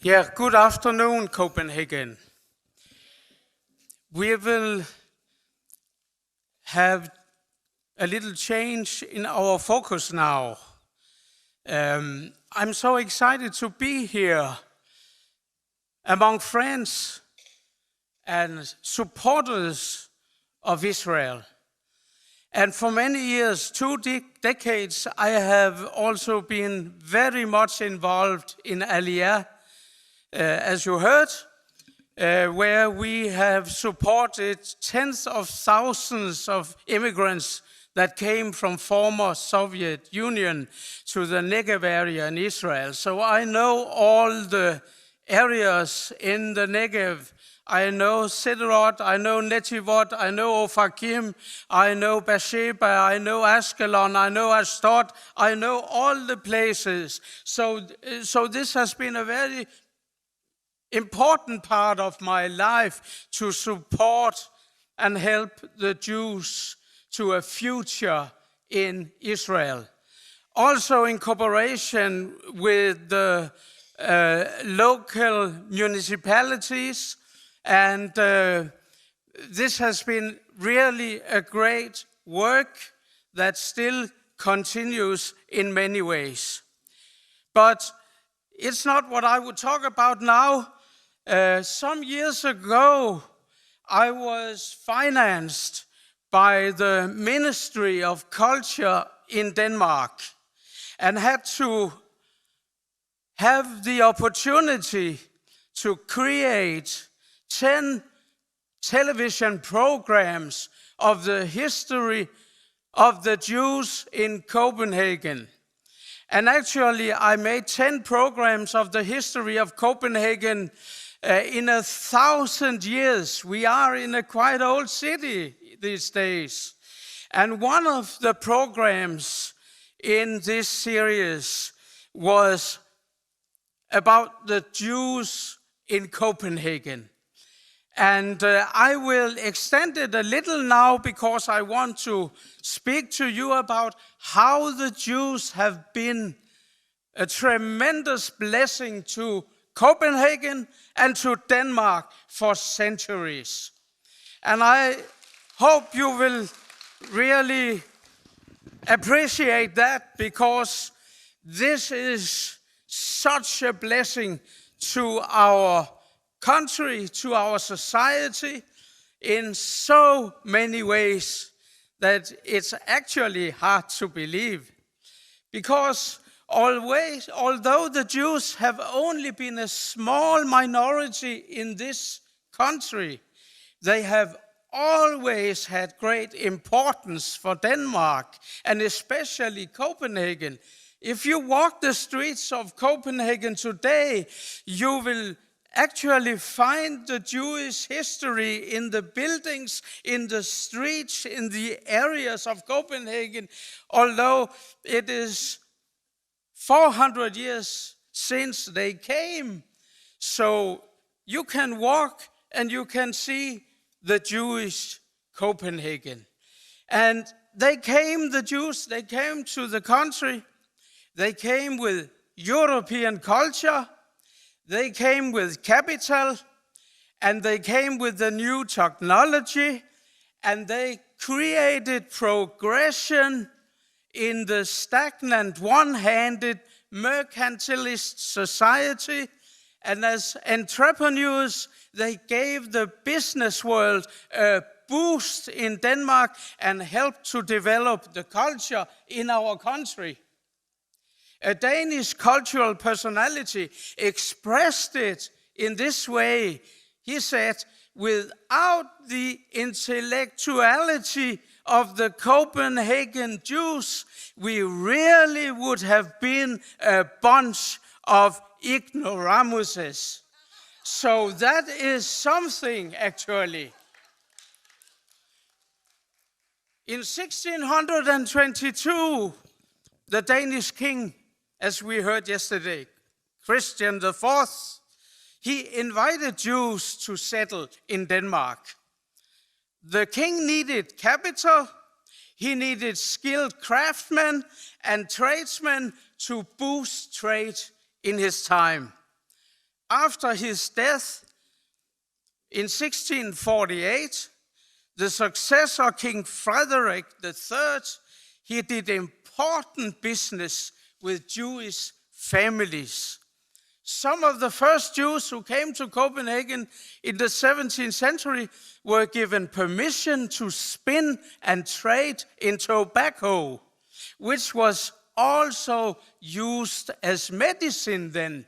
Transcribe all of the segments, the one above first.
Yeah, good afternoon, Copenhagen. We will have a little change in our focus now. I'm so excited to be here among friends and supporters of Israel. And for many years, 2 decades, I have also been very much involved in Aliyah, as you heard, where we have supported tens of thousands of immigrants that came from former Soviet Union to the Negev area in Israel. So I know all the areas in the Negev. I know Sderot, I know Netivot, I know Ofakim, I know Beersheba, I know Ashkelon, I know Ashdod, I know all the places. So this has been a very important part of my life to support and help the Jews to a future in Israel. Also in cooperation with the local municipalities, and this has been really a great work that still continues in many ways. But it's not what I would talk about now. Some years ago, I was financed by the Ministry of Culture in Denmark and had to have the opportunity to create 10 television programs of the history of the Jews in Copenhagen. And actually, I made 10 programs of the history of Copenhagen in 1,000 years. We are in a quite old city these days. And one of the programs in this series was about the Jews in Copenhagen. And I will extend it a little now because I want to speak to you about how the Jews have been a tremendous blessing to Copenhagen and to Denmark for centuries. And I hope you will really appreciate that, because this is such a blessing to our country, to our society, in so many ways that it's actually hard to believe. Because although the Jews have only been a small minority in this country, they have always had great importance for Denmark, and especially Copenhagen. If you walk the streets of Copenhagen today, you will actually find the Jewish history in the buildings, in the streets, in the areas of Copenhagen, although it is 400 years since they came. So you can walk and you can see the Jewish Copenhagen. And the Jews came to the country. They came with European culture. They came with capital, and they came with the new technology, and they created progression in the stagnant, one-handed, mercantilist society. And as entrepreneurs, they gave the business world a boost in Denmark and helped to develop the culture in our country. A Danish cultural personality expressed it in this way. He said, without the intellectuality of the Copenhagen Jews, we really would have been a bunch of ignoramuses. So that is something, actually. In 1622, the Danish king, as we heard yesterday, Christian IV, he invited Jews to settle in Denmark. The king needed capital, he needed skilled craftsmen and tradesmen to boost trade in his time. after his death in 1648, the successor, King Frederick III, he did important business with Jewish families. Some of the first Jews who came to Copenhagen in the 17th century were given permission to spin and trade in tobacco, which was also used as medicine then,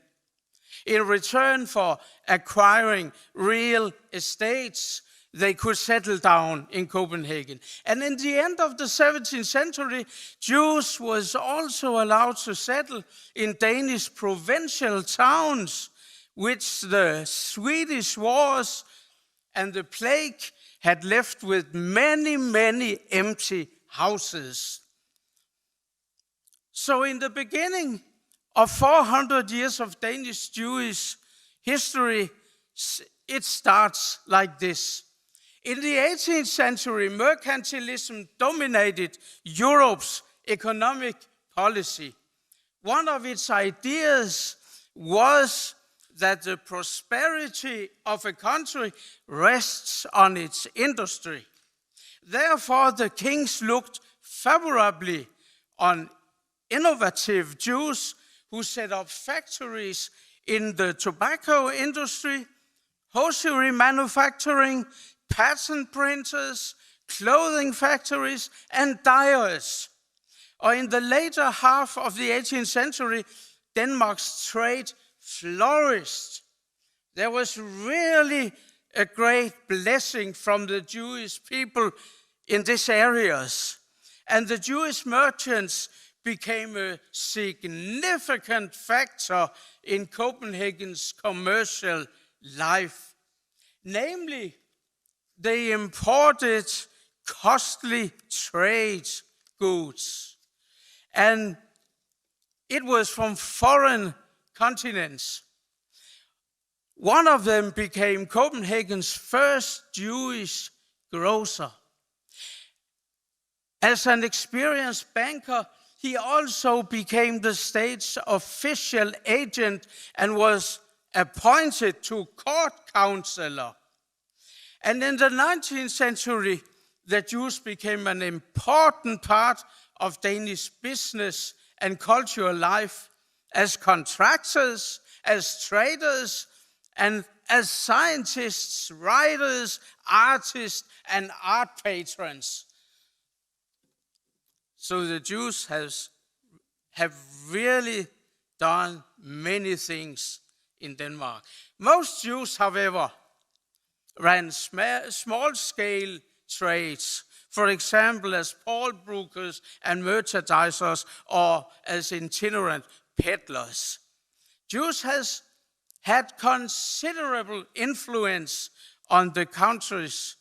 in return for acquiring real estates. They could settle down in Copenhagen. And in the end of the 17th century, Jews was also allowed to settle in Danish provincial towns, which the Swedish wars and the plague had left with many, many empty houses. So in the beginning of 400 years of Danish Jewish history, it starts like this. In the 18th century, mercantilism dominated Europe's economic policy. One of its ideas was that the prosperity of a country rests on its industry. Therefore, the kings looked favorably on innovative Jews who set up factories in the tobacco industry, hosiery manufacturing, pattern printers, clothing factories, and dyers. Or in the later half of the 18th century, Denmark's trade flourished. There was really a great blessing from the Jewish people in these areas. And the Jewish merchants became a significant factor in Copenhagen's commercial life. Namely, they imported costly trade goods. And it was from foreign continents. One of them became Copenhagen's first Jewish grocer. As an experienced banker, he also became the state's official agent and was appointed to court counselor. And in the 19th century, the Jews became an important part of Danish business and cultural life as contractors, as traders, and as scientists, writers, artists, and art patrons. So the Jews have really done many things in Denmark. Most Jews, however, ran small-scale trades, for example, as pawnbrokers and merchandisers, or as itinerant peddlers. Jews has had considerable influence on the country's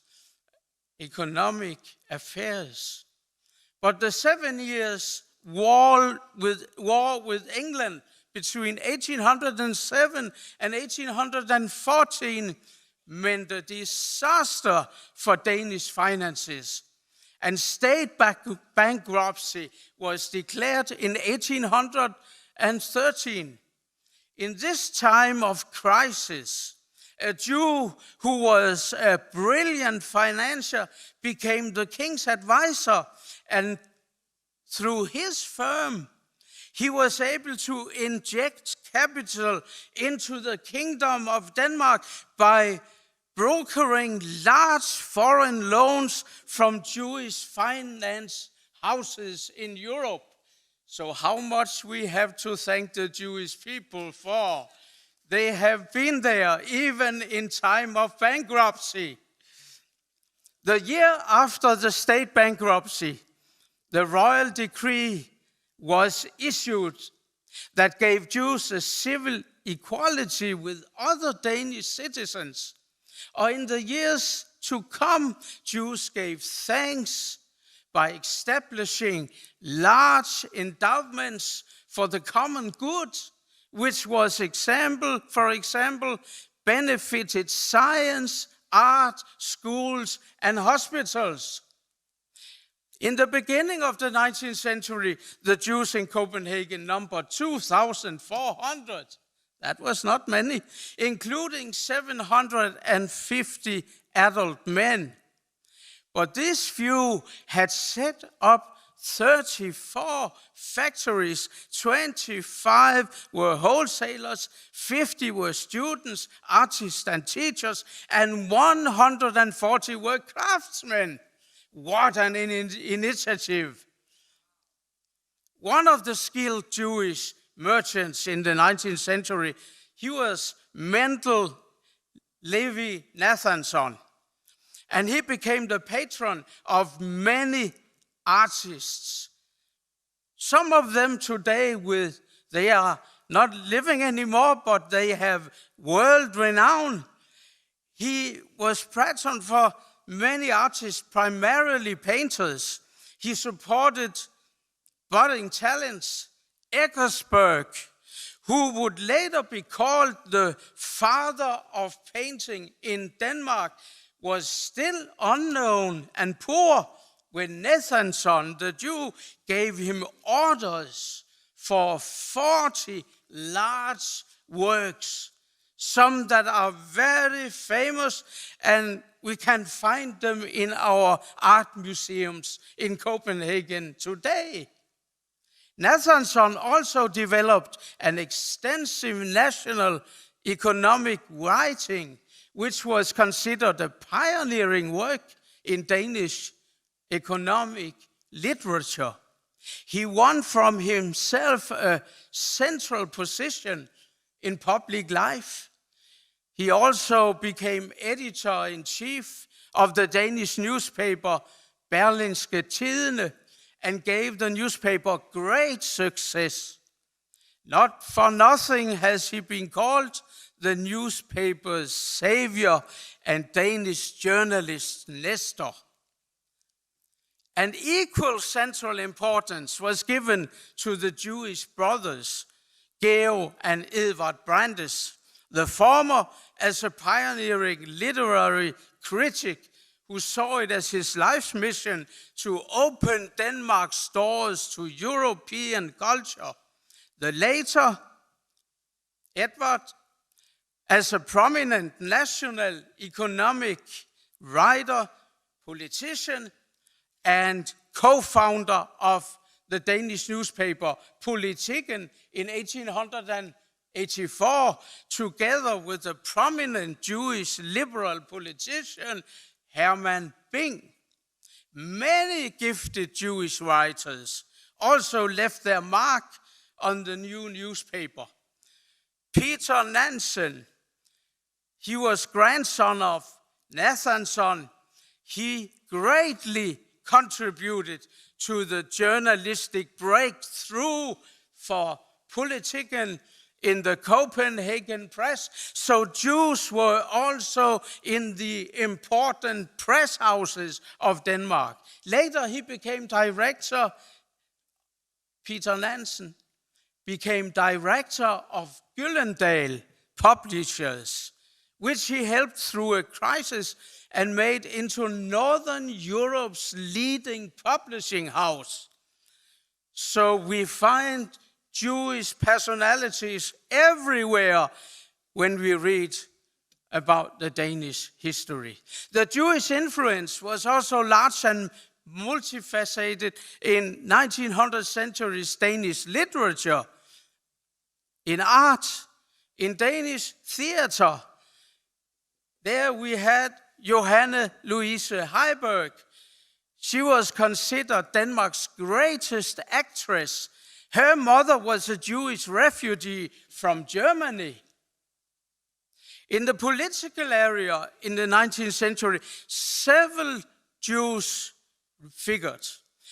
economic affairs. But the 7 years war with England between 1807 and 1814 meant a disaster for Danish finances. And state bankruptcy was declared in 1813. In this time of crisis, a Jew who was a brilliant financier became the king's advisor, and through his firm, he was able to inject capital into the kingdom of Denmark by brokering large foreign loans from Jewish finance houses in Europe. So how much we have to thank the Jewish people for. They have been there even in time of bankruptcy. The year after the state bankruptcy, the royal decree was issued that gave Jews a civil equality with other Danish citizens. Or in the years to come, Jews gave thanks by establishing large endowments for the common good, which was, for example, benefited science, art, schools, and hospitals. In the beginning of the 19th century, the Jews in Copenhagen numbered 2,400. That was not many, including 750 adult men. But this few had set up 34 factories, 25 were wholesalers, 50 were students, artists and teachers, and 140 were craftsmen. What an initiative. One of the skilled Jewish merchants in the 19th century, he was Mendel Levi Nathanson. And he became the patron of many artists. Some of them today, they are not living anymore, but they have world renown. He was patron for many artists, primarily painters. He supported budding talents. Eckersberg, who would later be called the father of painting in Denmark, was still unknown and poor when Nathanson, the Jew, gave him orders for 40 large works, some that are very famous, and we can find them in our art museums in Copenhagen today. Nathanson also developed an extensive national economic writing, which was considered a pioneering work in Danish economic literature. He won from himself a central position in public life. He also became editor-in-chief of the Danish newspaper Berlingske Tidende and gave the newspaper great success. Not for nothing has he been called the newspaper's savior and Danish journalist Nestor. An equal central importance was given to the Jewish brothers, Georg and Edvard Brandes, the former as a pioneering literary critic who saw it as his life's mission to open Denmark's doors to European culture. The later, Edvard, as a prominent national economic writer, politician, and co-founder of the Danish newspaper Politiken in 1884, together with the prominent Jewish liberal politician Hermann Bing. Many gifted Jewish writers also left their mark on the new newspaper. Peter Nansen, he was grandson of Nathanson. He greatly contributed to the journalistic breakthrough for Politiken in the Copenhagen press. So Jews were also in the important press houses of Denmark. Later he became director, Peter Nansen became director of Gyldendal Publishers, which he helped through a crisis and made into Northern Europe's leading publishing house. So we find Jewish personalities everywhere when we read about the Danish history. The Jewish influence was also large and multifaceted in 1900 century's Danish literature, in art, in Danish theater. There we had Johanne Louise Heiberg. She was considered Denmark's greatest actress. Her mother was a Jewish refugee from Germany. In the political area in the 19th century, several Jews figured,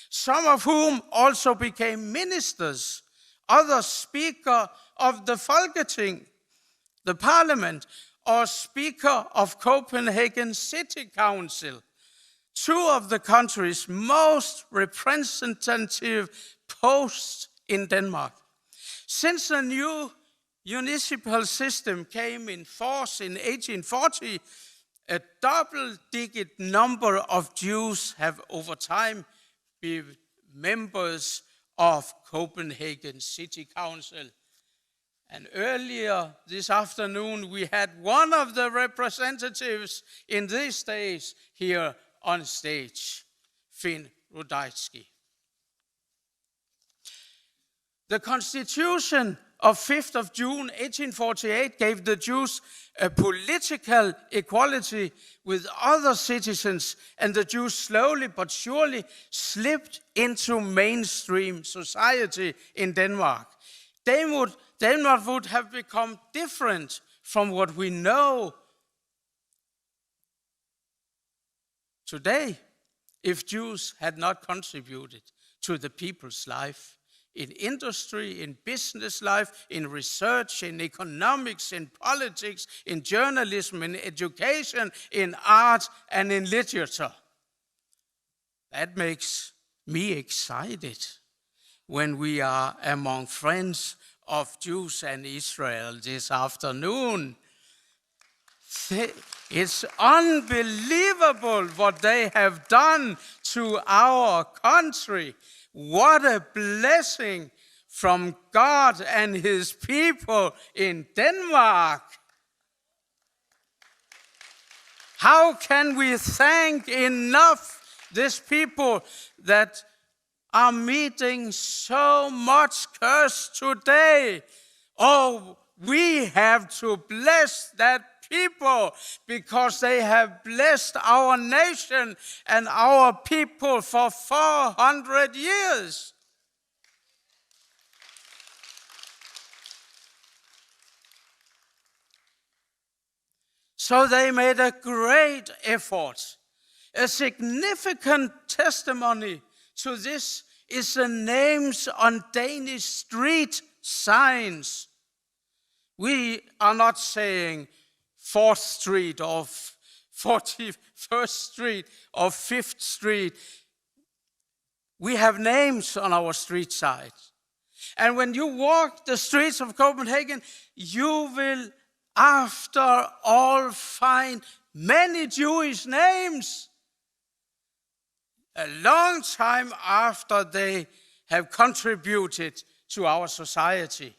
some of whom also became ministers, others speaker of the Folketing, the parliament, or speaker of Copenhagen City Council, two of the country's most representative posts in Denmark. Since the new municipal system came in force in 1840, a double-digit number of Jews have over time been members of Copenhagen City Council. And earlier this afternoon, we had one of the representatives in these days here on stage, Finn Rudaitsky. The Constitution of 5th of June 1848 gave the Jews a political equality with other citizens, and the Jews slowly but surely slipped into mainstream society in Denmark. Denmark would have become different from what we know today if Jews had not contributed to the people's life. In industry, in business life, in research, in economics, in politics, in journalism, in education, in art, and in literature. That makes me excited when we are among friends of Jews and Israel this afternoon. It's unbelievable what they have done to our country. What a blessing from God and his people in Denmark. How can we thank enough these people that are meeting so much curse today? Oh, we have to bless that people because they have blessed our nation and our people for 400 years. So they made a great effort. A significant testimony to this is the names on Danish street signs. We are not saying 4th Street or 41st Street or 5th Street. We have names on our street signs. And when you walk the streets of Copenhagen, you will, after all, find many Jewish names. A long time after they have contributed to our society.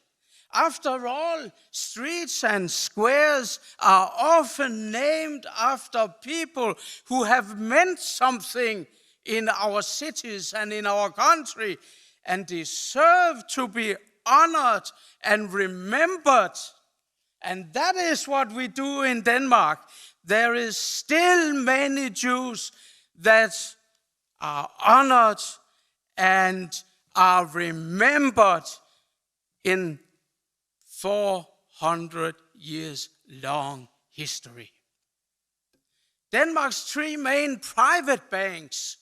After all, streets and squares are often named after people who have meant something in our cities and in our country and deserve to be honored and remembered. And that is what we do in Denmark. There is still many Jews that are honored and are remembered in 400 years long history. Denmark's 3 main private banks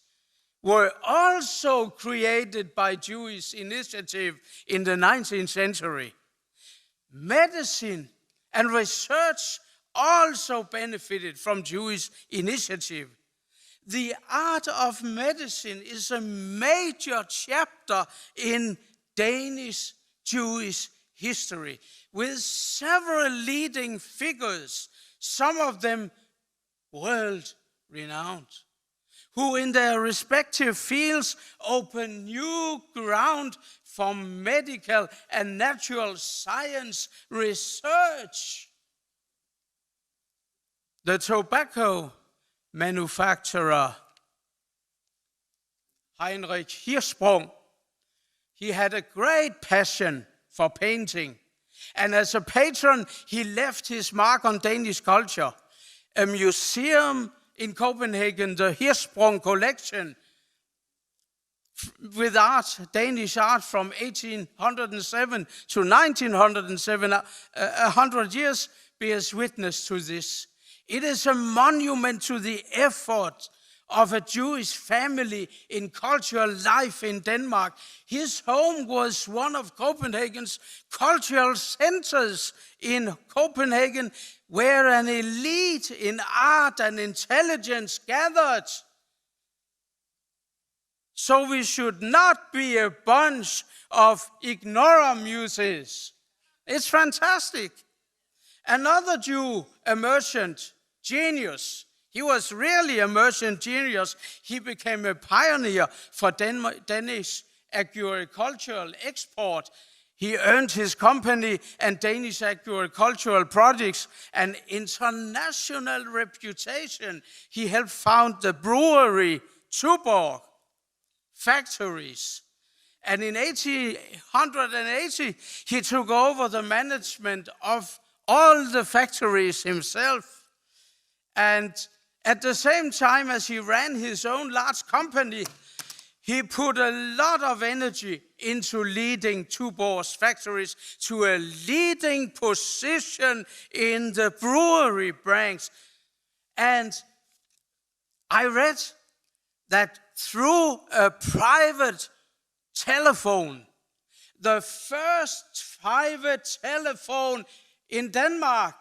were also created by Jewish initiative in the 19th century. Medicine and research also benefited from Jewish initiative. The art of medicine is a major chapter in Danish Jewish history, with several leading figures, some of them world-renowned, who in their respective fields open new ground for medical and natural science research. The tobacco manufacturer Heinrich Hirschsprung, he had a great passion for painting. And as a patron, he left his mark on Danish culture. A museum in Copenhagen, the Hirschsprung collection, with art, Danish art from 1807 to 1907, 100 years, bears witness to this. It is a monument to the effort of a Jewish family in cultural life in Denmark. His home was one of Copenhagen's cultural centers in Copenhagen, where an elite in art and intelligence gathered. So we should not be a bunch of ignoramuses. It's fantastic. Another Jew, a merchant, genius. He was really a merchant genius. He became a pioneer for Danish agricultural export. He earned his company and Danish agricultural products an international reputation. He helped found the brewery Tuborg factories. And in 1880, he took over the management of all the factories himself. And at the same time as he ran his own large company, he put a lot of energy into leading Tuborg's factories to a leading position in the brewery branch. And I read that through a private telephone, the first private telephone in Denmark,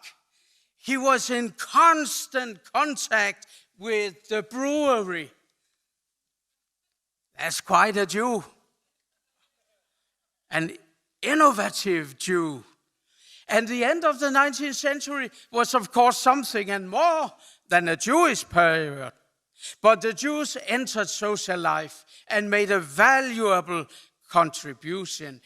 he was in constant contact with the brewery. That's quite a Jew. An innovative Jew. And the end of the 19th century was, of course, something and more than a Jewish period. But the Jews entered social life and made a valuable contribution.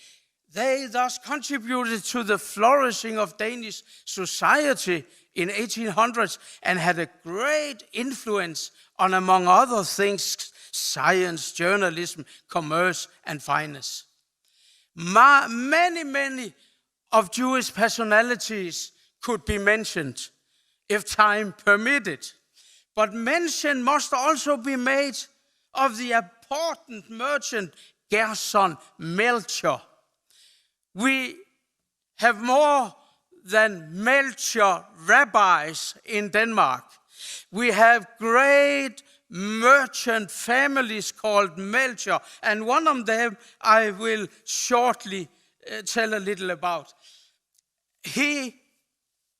They thus contributed to the flourishing of Danish society in 1800s and had a great influence on, among other things, science, journalism, commerce, and finance. Many of Jewish personalities could be mentioned if time permitted. But mention must also be made of the important merchant Gerson Melchior. We have more than Melchior rabbis in Denmark. We have great merchant families called Melchior, and one of them I will shortly tell a little about. He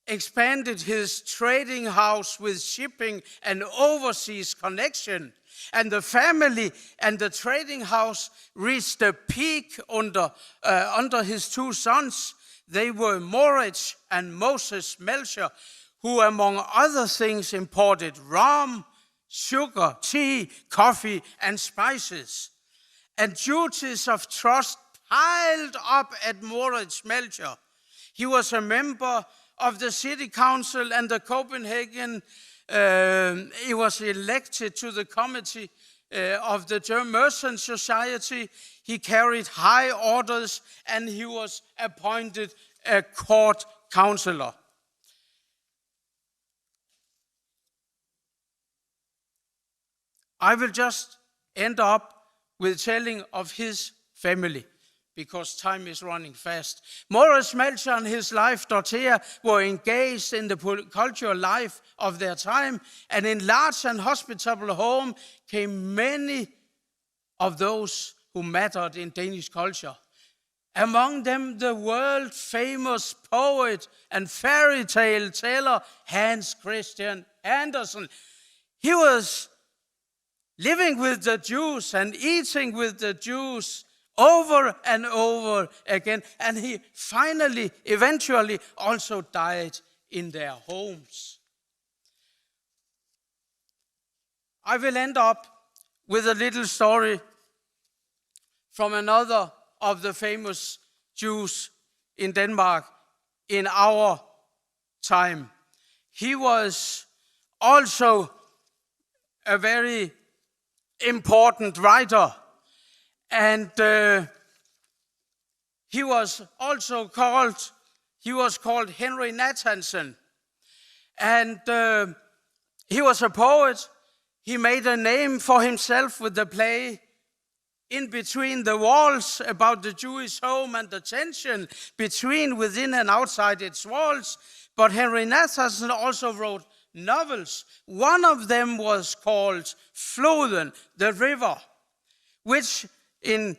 expanded his trading house with shipping and overseas connection, and the family and the trading house reached a peak under his two sons. They were Moritz and Moses Melchior, who among other things imported rum, sugar, tea, coffee, and spices. And duties of trust piled up at Moritz Melchior. He was a member of the city council and the Copenhagen. He was elected to the committee of the German Merchant Society. He carried high orders and he was appointed a court counselor. I will just end up with telling of his family, because time is running fast. Moritz Melchior and his wife Dorothea were engaged in the cultural life of their time, and in large and hospitable home came many of those who mattered in Danish culture. Among them, the world-famous poet and fairy tale teller Hans Christian Andersen. He was living with the Jews and eating with the Jews over and over again. And he eventually also died in their homes. I will end up with a little story from another of the famous Jews in Denmark in our time. He was also a very important writer, and he was called Henry Nathansen, and he was a poet. He made a name for himself with the play In Between the Walls about the Jewish home and the tension between within and outside its walls. But Henry Nathansen also wrote novels. One of them was called Floden, the River, which in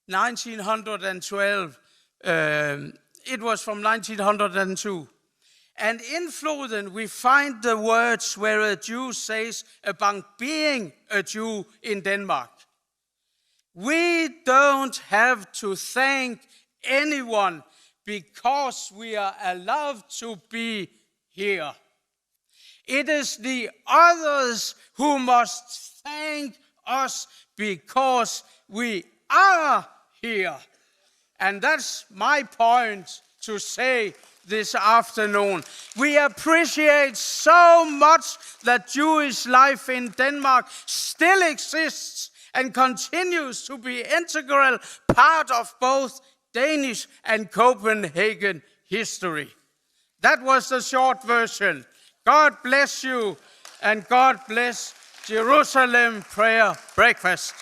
1912, it was from 1902. And in Floden, we find the words where a Jew says about being a Jew in Denmark. We don't have to thank anyone because we are allowed to be here. It is the others who must thank us because we are here. And that's my point to say this afternoon. We appreciate so much that Jewish life in Denmark still exists and continues to be integral part of both Danish and Copenhagen history. That was the short version. God bless you, and God bless Jerusalem Prayer Breakfast.